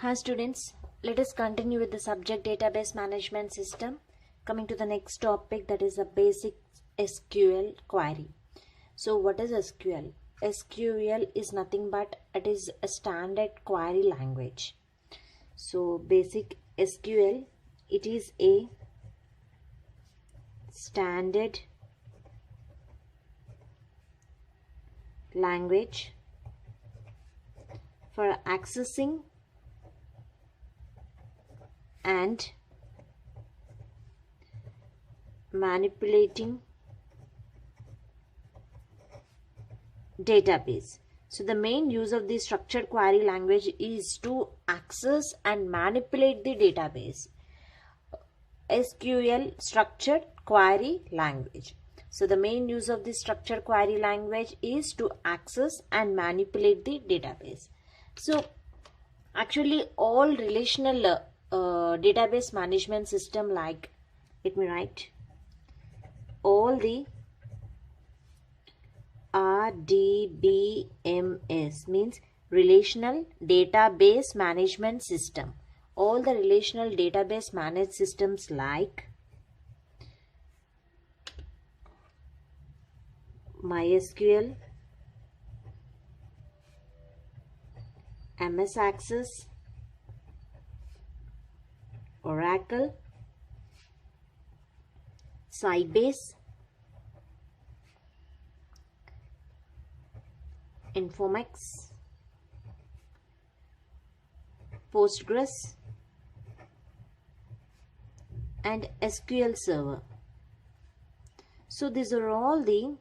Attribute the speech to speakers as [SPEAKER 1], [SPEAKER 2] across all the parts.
[SPEAKER 1] Hi students, let us continue with the subject database management system. Coming to the next topic, that is a basic SQL query. So what is SQL? SQL is nothing but it is a standard query language. So basic SQL, it is a standard language for accessing and manipulating database. So the main use of the structured query language is to access and manipulate the database. SQL, structured query language. So the main use of the structured query language is to access and manipulate the database. So actually all relational database management system, like, let me write, all the RDBMS means relational database management system. All the relational database managed systems like MySQL, MS Access, Oracle, Sybase, Informix, Postgres, and SQL Server. So these are all the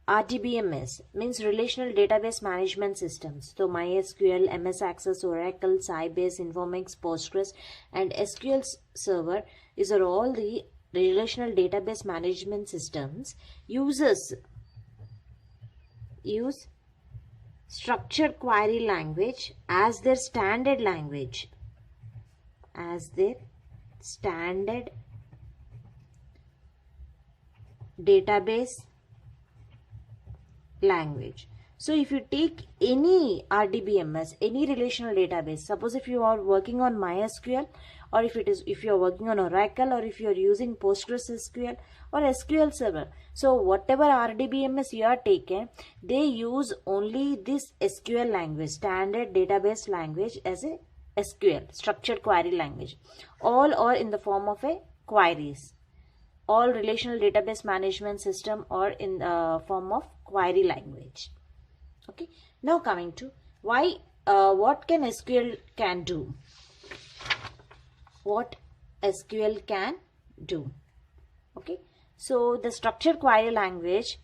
[SPEAKER 1] RDBMS means relational database management systems. So MySQL, MS Access, Oracle, Sybase, Informix, Postgres, and SQL Server, these are all the relational database management systems. Users use structured query language as their standard language, database language. So if you take any RDBMS, any relational database, suppose if you are working on MySQL, or if you are working on Oracle, or if you are using PostgreSQL or SQL Server, so whatever RDBMS you are taken, they use only this SQL language, standard database language, as a SQL, structured query language. All are in the form of a queries. All relational database management system are in the form of query language. Okay, now coming to what can SQL can do. What SQL can do. Okay, so the structured query language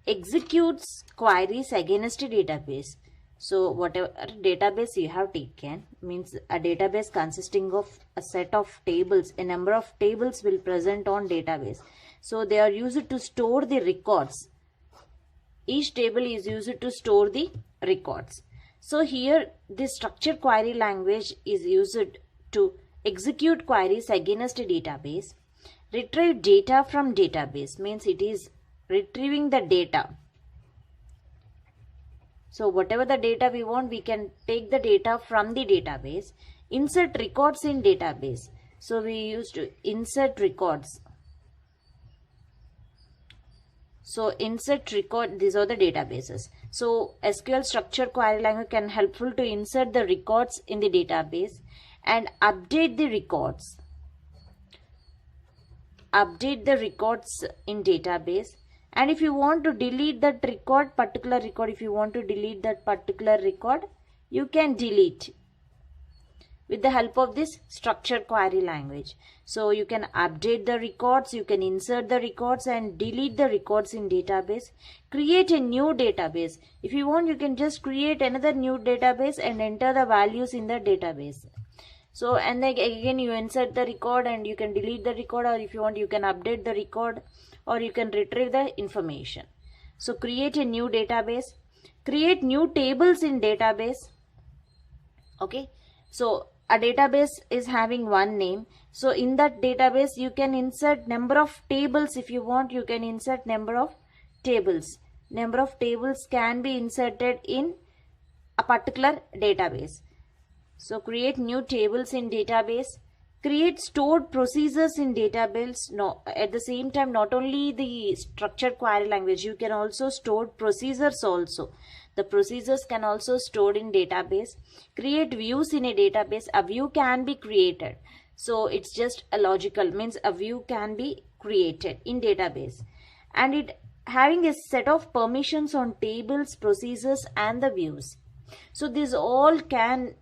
[SPEAKER 1] executes queries against a database. So whatever database you have taken, means a database consisting of a set of tables, a number of tables will present on database. So they are used to store the records. Each table is used to store the records. So here this structured query language is used to execute queries against a database. Retrieve data from database means it is retrieving the data. So whatever the data we want, we can take the data from the database. Insert records in database. So we used to insert records. So insert record, these are the databases. So SQL structured query language can helpful to insert the records in the database and update the records. Update the records in database. And if you want to delete that particular record, you can delete with the help of this structured query language. So you can update the records, you can insert the records and delete the records in database. Create a new database. If you want, you can just create another new database and enter the values in the database. So, and then again you insert the record and you can delete the record, or if you want, you can update the record, or you can retrieve the information. So create a new database. Create new tables in database. Okay. So a database is having one name. So in that database you can insert number of tables. If you want, you can insert number of tables. Number of tables can be inserted in a particular database. So create new tables in database, create stored procedures in database. No, at the same time, not only the structured query language, you can also store procedures also. The procedures can also stored in database. Create views in a database. A view can be created. So it's just a logical, means a view can be created in database. And it having a set of permissions on tables, procedures and the views. So this all can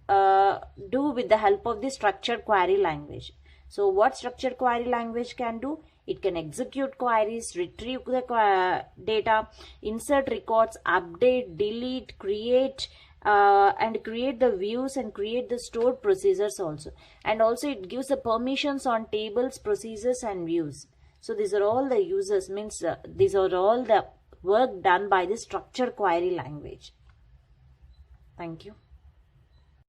[SPEAKER 1] do with the help of the structured query language. So what structured query language can do? It can execute queries, retrieve the data, insert records, update, delete, create, and create the views and create the stored procedures also. And also it gives the permissions on tables, procedures and views. So these are all the users, means these are all the work done by the structured query language. Thank you.